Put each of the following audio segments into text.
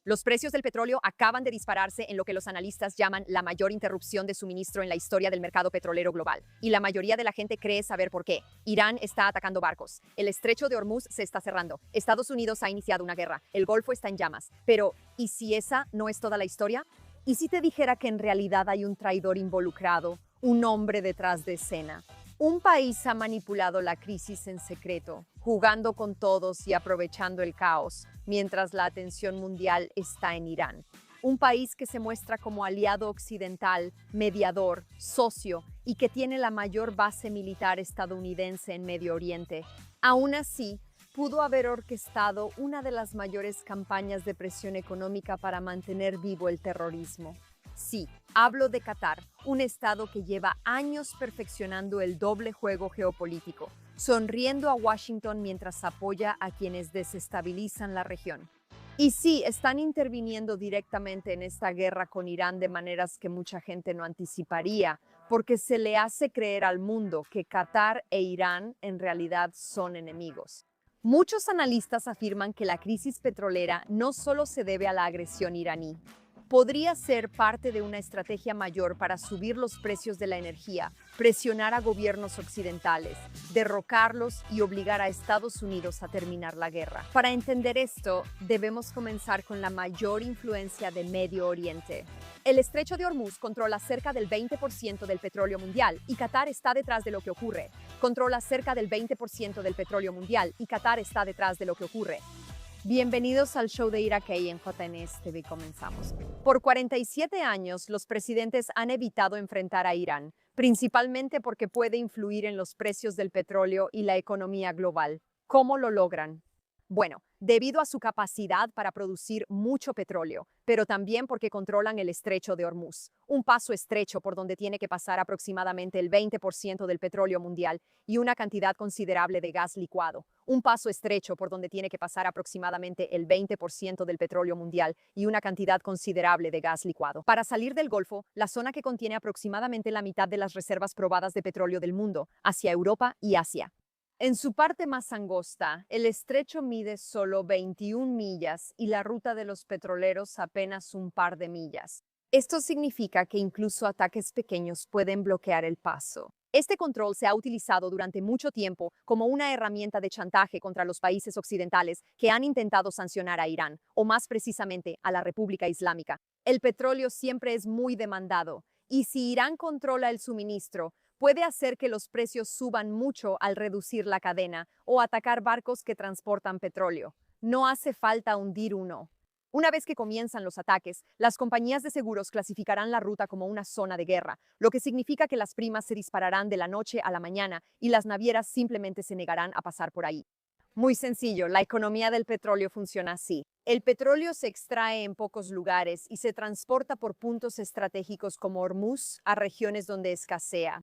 Los precios del petróleo acaban de dispararse en lo que los analistas llaman la mayor interrupción de suministro en la historia del mercado petrolero global. Y la mayoría de la gente cree saber por qué. Irán está atacando barcos. El estrecho de Hormuz se está cerrando. Estados Unidos ha iniciado una guerra. El Golfo está en llamas. Pero, ¿y si esa no es toda la historia? ¿Y si te dijera que en realidad hay un traidor involucrado, un hombre detrás de escena? Un país ha manipulado la crisis en secreto, jugando con todos y aprovechando el caos, mientras la atención mundial está en Irán. Un país que se muestra como aliado occidental, mediador, socio y que tiene la mayor base militar estadounidense en Medio Oriente. Aún así, pudo haber orquestado una de las mayores campañas de presión económica para mantener vivo el terrorismo. Sí, hablo de Qatar, un estado que lleva años perfeccionando el doble juego geopolítico, sonriendo a Washington mientras apoya a quienes desestabilizan la región. Y sí, están interviniendo directamente en esta guerra con Irán de maneras que mucha gente no anticiparía, porque se le hace creer al mundo que Qatar e Irán en realidad son enemigos. Muchos analistas afirman que la crisis petrolera no solo se debe a la agresión iraní. Podría ser parte de una estrategia mayor para subir los precios de la energía, presionar a gobiernos occidentales, derrocarlos y obligar a Estados Unidos a terminar la guerra. Para entender esto, debemos comenzar con la mayor influencia de Medio Oriente. El estrecho de Hormuz controla cerca del 20% del petróleo mundial y Qatar está detrás de lo que ocurre. Controla cerca del 20% del petróleo mundial y Qatar está detrás de lo que ocurre. Bienvenidos al show de Iraquí en JNS TV. Comenzamos. Por 47 años, los presidentes han evitado enfrentar a Irán, principalmente porque puede influir en los precios del petróleo y la economía global. ¿Cómo lo logran? Bueno, debido a su capacidad para producir mucho petróleo, pero también porque controlan el estrecho de Hormuz, un paso estrecho por donde tiene que pasar aproximadamente el 20% del petróleo mundial y una cantidad considerable de gas licuado, un paso estrecho por donde tiene que pasar aproximadamente el 20% del petróleo mundial y una cantidad considerable de gas licuado. Para salir del Golfo, la zona que contiene aproximadamente la mitad de las reservas probadas de petróleo del mundo, hacia Europa y Asia. En su parte más angosta, el estrecho mide solo 21 millas y la ruta de los petroleros apenas un par de millas. Esto significa que incluso ataques pequeños pueden bloquear el paso. Este control se ha utilizado durante mucho tiempo como una herramienta de chantaje contra los países occidentales que han intentado sancionar a Irán, o más precisamente a la República Islámica. El petróleo siempre es muy demandado, y si Irán controla el suministro, puede hacer que los precios suban mucho al reducir la cadena o atacar barcos que transportan petróleo. No hace falta hundir uno. Una vez que comienzan los ataques, las compañías de seguros clasificarán la ruta como una zona de guerra, lo que significa que las primas se dispararán de la noche a la mañana y las navieras simplemente se negarán a pasar por ahí. Muy sencillo, la economía del petróleo funciona así. El petróleo se extrae en pocos lugares y se transporta por puntos estratégicos como Hormuz a regiones donde escasea.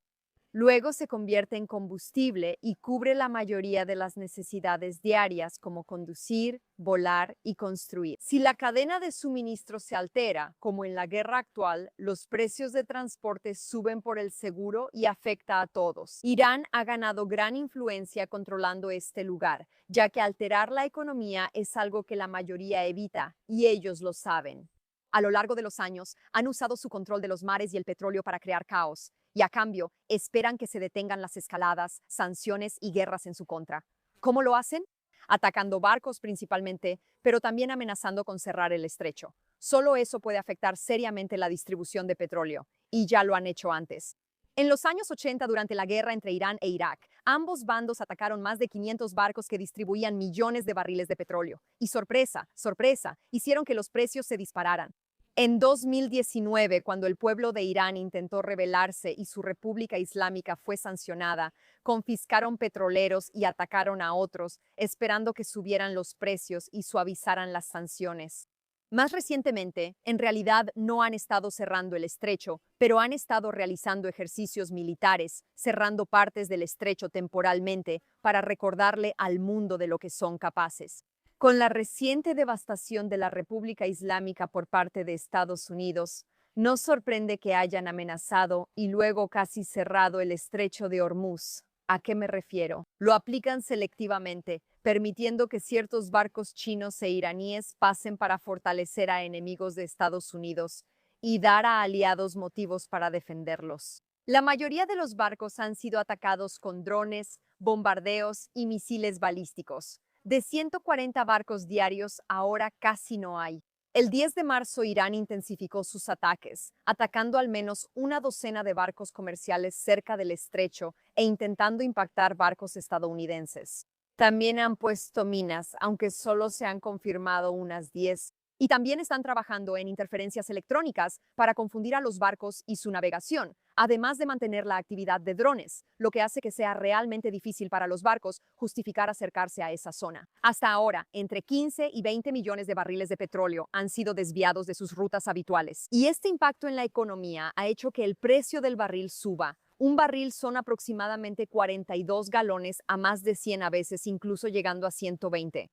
Luego se convierte en combustible y cubre la mayoría de las necesidades diarias como conducir, volar y construir. Si la cadena de suministro se altera, como en la guerra actual, los precios de transporte suben por el seguro y afecta a todos. Irán ha ganado gran influencia controlando este lugar, ya que alterar la economía es algo que la mayoría evita y ellos lo saben. A lo largo de los años, han usado su control de los mares y el petróleo para crear caos, y a cambio, esperan que se detengan las escaladas, sanciones y guerras en su contra. ¿Cómo lo hacen? Atacando barcos principalmente, pero también amenazando con cerrar el estrecho. Solo eso puede afectar seriamente la distribución de petróleo, y ya lo han hecho antes. En los años 80, durante la guerra entre Irán e Irak, ambos bandos atacaron más de 500 barcos que distribuían millones de barriles de petróleo. Y sorpresa, sorpresa, hicieron que los precios se dispararan. En 2019, cuando el pueblo de Irán intentó rebelarse y su República Islámica fue sancionada, confiscaron petroleros y atacaron a otros, esperando que subieran los precios y suavizaran las sanciones. Más recientemente, en realidad no han estado cerrando el estrecho, pero han estado realizando ejercicios militares, cerrando partes del estrecho temporalmente para recordarle al mundo de lo que son capaces. Con la reciente devastación de la República Islámica por parte de Estados Unidos, no sorprende que hayan amenazado y luego casi cerrado el estrecho de Hormuz. ¿A qué me refiero? Lo aplican selectivamente, permitiendo que ciertos barcos chinos e iraníes pasen para fortalecer a enemigos de Estados Unidos y dar a aliados motivos para defenderlos. La mayoría de los barcos han sido atacados con drones, bombardeos y misiles balísticos. De 140 barcos diarios, ahora casi no hay. El 10 de marzo, Irán intensificó sus ataques, atacando al menos una docena de barcos comerciales cerca del estrecho e intentando impactar barcos estadounidenses. También han puesto minas, aunque solo se han confirmado unas 10. Y también están trabajando en interferencias electrónicas para confundir a los barcos y su navegación, además de mantener la actividad de drones, lo que hace que sea realmente difícil para los barcos justificar acercarse a esa zona. Hasta ahora, entre 15 y 20 millones de barriles de petróleo han sido desviados de sus rutas habituales. Y este impacto en la economía ha hecho que el precio del barril suba. Un barril son aproximadamente 42 galones a más de 100 a veces, incluso llegando a 120.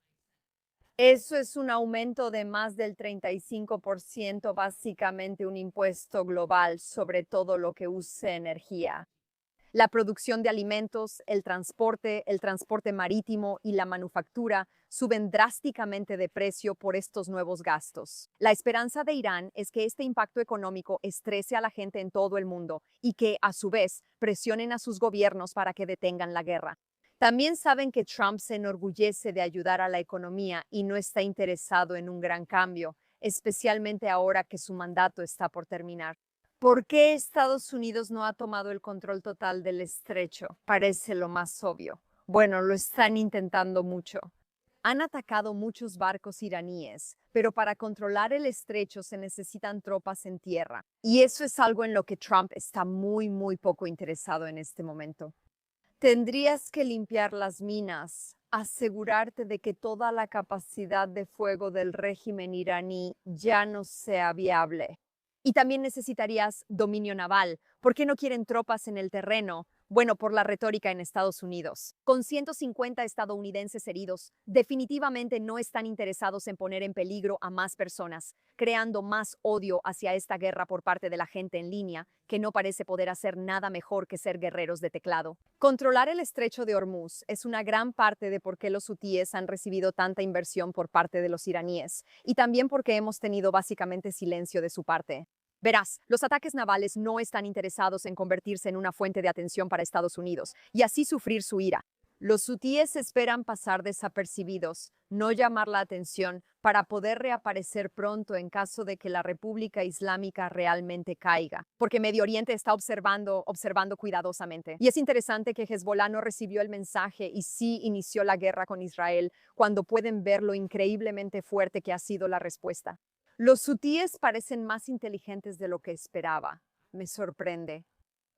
Eso es un aumento de más del 35%, básicamente un impuesto global sobre todo lo que use energía. La producción de alimentos, el transporte marítimo y la manufactura suben drásticamente de precio por estos nuevos gastos. La esperanza de Irán es que este impacto económico estrese a la gente en todo el mundo y que, a su vez, presionen a sus gobiernos para que detengan la guerra. También saben que Trump se enorgullece de ayudar a la economía y no está interesado en un gran cambio, especialmente ahora que su mandato está por terminar. ¿Por qué Estados Unidos no ha tomado el control total del estrecho? Parece lo más obvio. Bueno, lo están intentando mucho. Han atacado muchos barcos iraníes, pero para controlar el estrecho se necesitan tropas en tierra. Y eso es algo en lo que Trump está muy poco interesado en este momento. Tendrías que limpiar las minas, asegurarte de que toda la capacidad de fuego del régimen iraní ya no sea viable. Y también necesitarías dominio naval. ¿Por qué no quieren tropas en el terreno? Bueno, por la retórica en Estados Unidos. Con 150 estadounidenses heridos, definitivamente no están interesados en poner en peligro a más personas, creando más odio hacia esta guerra por parte de la gente en línea, que no parece poder hacer nada mejor que ser guerreros de teclado. Controlar el estrecho de Hormuz es una gran parte de por qué los hutíes han recibido tanta inversión por parte de los iraníes, y también porque hemos tenido básicamente silencio de su parte. Verás, los ataques navales no están interesados en convertirse en una fuente de atención para Estados Unidos y así sufrir su ira. Los hutíes esperan pasar desapercibidos, no llamar la atención, para poder reaparecer pronto en caso de que la República Islámica realmente caiga, porque Medio Oriente está observando cuidadosamente. Y es interesante que Hezbollah no recibió el mensaje y sí inició la guerra con Israel, cuando pueden ver lo increíblemente fuerte que ha sido la respuesta. Los hutíes parecen más inteligentes de lo que esperaba. Me sorprende.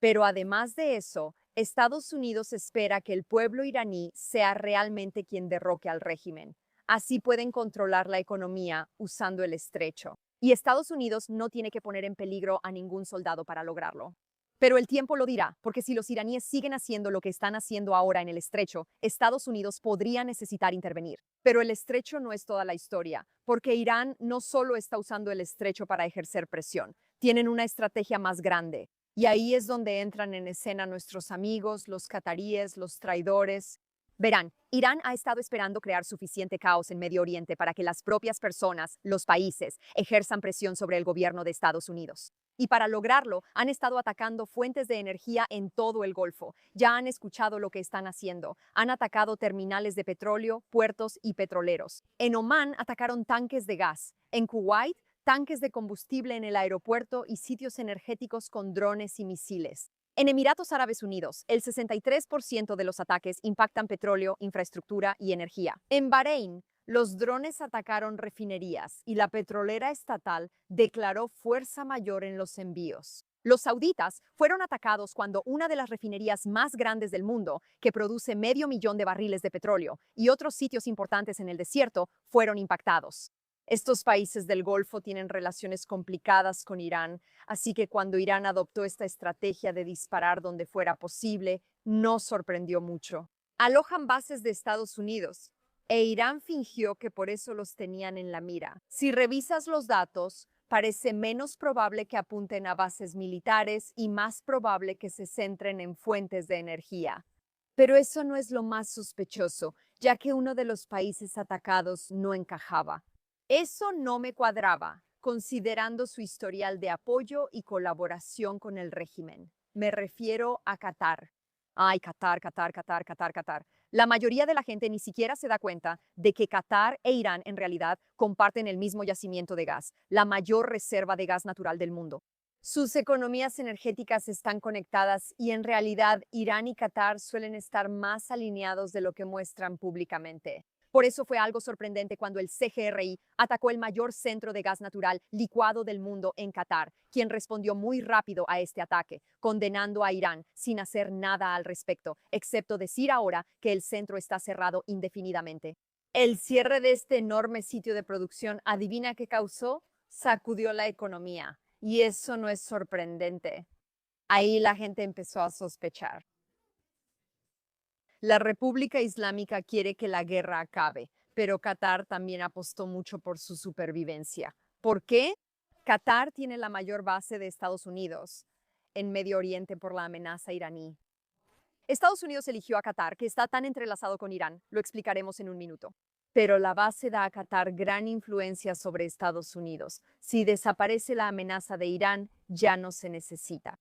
Pero además de eso, Estados Unidos espera que el pueblo iraní sea realmente quien derroque al régimen. Así pueden controlar la economía usando el estrecho. Y Estados Unidos no tiene que poner en peligro a ningún soldado para lograrlo. Pero el tiempo lo dirá, porque si los iraníes siguen haciendo lo que están haciendo ahora en el estrecho, Estados Unidos podría necesitar intervenir. Pero el estrecho no es toda la historia, porque Irán no solo está usando el estrecho para ejercer presión, tienen una estrategia más grande. Y ahí es donde entran en escena nuestros amigos, los cataríes, los traidores. Verán, Irán ha estado esperando crear suficiente caos en Medio Oriente para que las propias personas, los países, ejerzan presión sobre el gobierno de Estados Unidos. Y para lograrlo, han estado atacando fuentes de energía en todo el Golfo. Ya han escuchado lo que están haciendo. Han atacado terminales de petróleo, puertos y petroleros. En Omán atacaron tanques de gas. En Kuwait, tanques de combustible en el aeropuerto y sitios energéticos con drones y misiles. En Emiratos Árabes Unidos, el 63% de los ataques impactan petróleo, infraestructura y energía. En Bahrein, los drones atacaron refinerías y la petrolera estatal declaró fuerza mayor en los envíos. Los sauditas fueron atacados cuando una de las refinerías más grandes del mundo, que produce 500,000 de barriles de petróleo, y otros sitios importantes en el desierto fueron impactados. Estos países del Golfo tienen relaciones complicadas con Irán, así que cuando Irán adoptó esta estrategia de disparar donde fuera posible, no sorprendió mucho. Alojan bases de Estados Unidos, e Irán fingió que por eso los tenían en la mira. Si revisas los datos, parece menos probable que apunten a bases militares y más probable que se centren en fuentes de energía. Pero eso no es lo más sospechoso, ya que uno de los países atacados no encajaba. Eso no me cuadraba, considerando su historial de apoyo y colaboración con el régimen. Me refiero a Qatar. Ay, Qatar, Qatar, Qatar, Qatar, Qatar. La mayoría de la gente ni siquiera se da cuenta de que Qatar e Irán en realidad comparten el mismo yacimiento de gas, la mayor reserva de gas natural del mundo. Sus economías energéticas están conectadas y en realidad Irán y Qatar suelen estar más alineados de lo que muestran públicamente. Por eso fue algo sorprendente cuando el CGRI atacó el mayor centro de gas natural licuado del mundo en Qatar, quien respondió muy rápido a este ataque, condenando a Irán sin hacer nada al respecto, excepto decir ahora que el centro está cerrado indefinidamente. El cierre de este enorme sitio de producción, ¿adivina qué causó? Sacudió la economía. Y eso no es sorprendente. Ahí la gente empezó a sospechar. La República Islámica quiere que la guerra acabe, pero Qatar también apostó mucho por su supervivencia. ¿Por qué? Qatar tiene la mayor base de Estados Unidos en Medio Oriente por la amenaza iraní. Estados Unidos eligió a Qatar, que está tan entrelazado con Irán, lo explicaremos en un minuto. Pero la base da a Qatar gran influencia sobre Estados Unidos. Si desaparece la amenaza de Irán, ya no se necesita.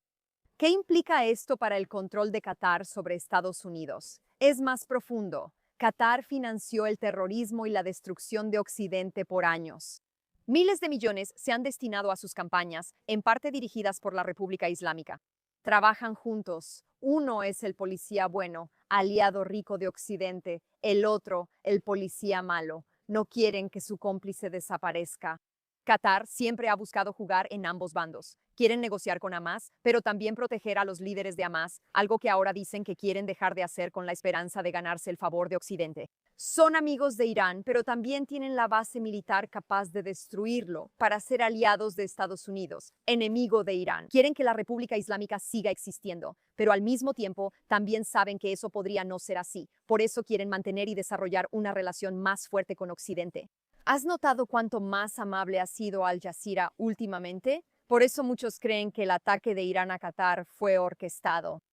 ¿Qué implica esto para el control de Qatar sobre Estados Unidos? Es más profundo. Qatar financió el terrorismo y la destrucción de Occidente por años. Miles de millones se han destinado a sus campañas, en parte dirigidas por la República Islámica. Trabajan juntos. Uno es el policía bueno, aliado rico de Occidente, el otro, el policía malo. No quieren que su cómplice desaparezca. Qatar siempre ha buscado jugar en ambos bandos. Quieren negociar con Hamas, pero también proteger a los líderes de Hamas, algo que ahora dicen que quieren dejar de hacer con la esperanza de ganarse el favor de Occidente. Son amigos de Irán, pero también tienen la base militar capaz de destruirlo para ser aliados de Estados Unidos, enemigo de Irán. Quieren que la República Islámica siga existiendo, pero al mismo tiempo también saben que eso podría no ser así. Por eso quieren mantener y desarrollar una relación más fuerte con Occidente. ¿Has notado cuánto más amable ha sido Al Jazeera últimamente? Por eso muchos creen que el ataque de Irán a Qatar fue orquestado.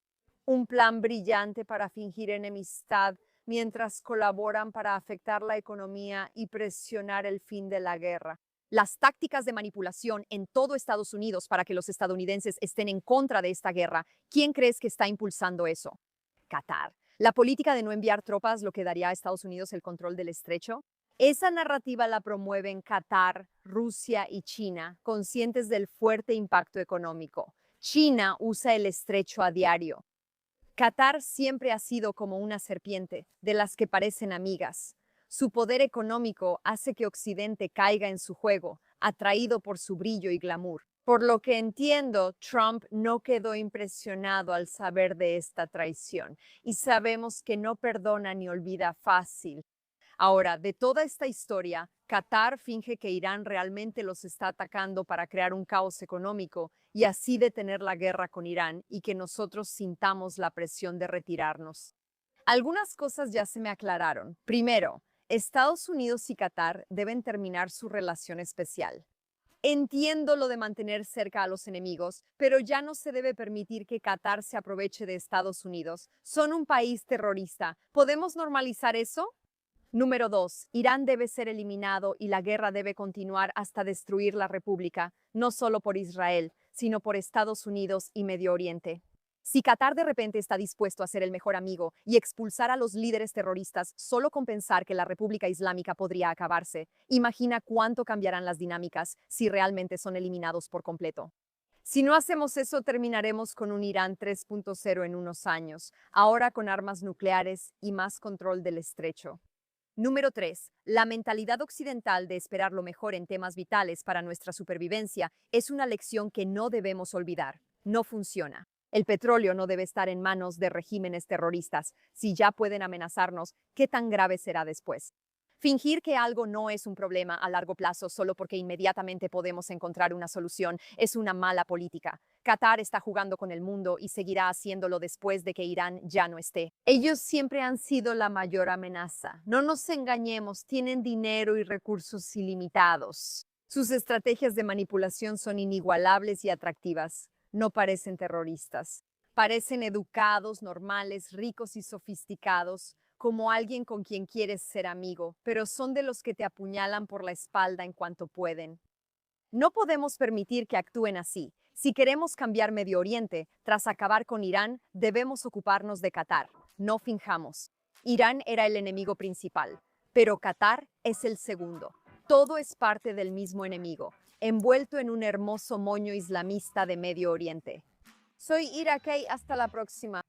Un plan brillante para fingir enemistad mientras colaboran para afectar la economía y presionar el fin de la guerra. Las tácticas de manipulación en todo Estados Unidos para que los estadounidenses estén en contra de esta guerra, ¿quién crees que está impulsando eso? Qatar. La política de no enviar tropas lo que daría a Estados Unidos el control del estrecho. Esa narrativa la promueven Qatar, Rusia y China, conscientes del fuerte impacto económico. China usa el estrecho a diario. Qatar siempre ha sido como una serpiente, de las que parecen amigas. Su poder económico hace que Occidente caiga en su juego, atraído por su brillo y glamour. Por lo que entiendo, Trump no quedó impresionado al saber de esta traición, y sabemos que no perdona ni olvida fácil. Ahora, de toda esta historia, Qatar finge que Irán realmente los está atacando para crear un caos económico y así detener la guerra con Irán y que nosotros sintamos la presión de retirarnos. Algunas cosas ya se me aclararon. Primero, Estados Unidos y Qatar deben terminar su relación especial. Entiendo lo de mantener cerca a los enemigos, pero ya no se debe permitir que Qatar se aproveche de Estados Unidos. Son un país terrorista. ¿Podemos normalizar eso? Número 2. Irán debe ser eliminado y la guerra debe continuar hasta destruir la república, no solo por Israel, sino por Estados Unidos y Medio Oriente. Si Qatar de repente está dispuesto a ser el mejor amigo y expulsar a los líderes terroristas solo con pensar que la República Islámica podría acabarse, imagina cuánto cambiarán las dinámicas si realmente son eliminados por completo. Si no hacemos eso, terminaremos con un Irán 3.0 en unos años, ahora con armas nucleares y más control del estrecho. Número 3. La mentalidad occidental de esperar lo mejor en temas vitales para nuestra supervivencia es una lección que no debemos olvidar. No funciona. El petróleo no debe estar en manos de regímenes terroristas. Si ya pueden amenazarnos, ¿qué tan grave será después? Fingir que algo no es un problema a largo plazo solo porque inmediatamente podemos encontrar una solución es una mala política. Qatar está jugando con el mundo y seguirá haciéndolo después de que Irán ya no esté. Ellos siempre han sido la mayor amenaza. No nos engañemos, tienen dinero y recursos ilimitados. Sus estrategias de manipulación son inigualables y atractivas. No parecen terroristas. Parecen educados, normales, ricos y sofisticados, como alguien con quien quieres ser amigo, pero son de los que te apuñalan por la espalda en cuanto pueden. No podemos permitir que actúen así. Si queremos cambiar Medio Oriente, tras acabar con Irán, debemos ocuparnos de Qatar. No finjamos. Irán era el enemigo principal, pero Qatar es el segundo. Todo es parte del mismo enemigo, envuelto en un hermoso moño islamista de Medio Oriente. Soy Ira Kay, hasta la próxima.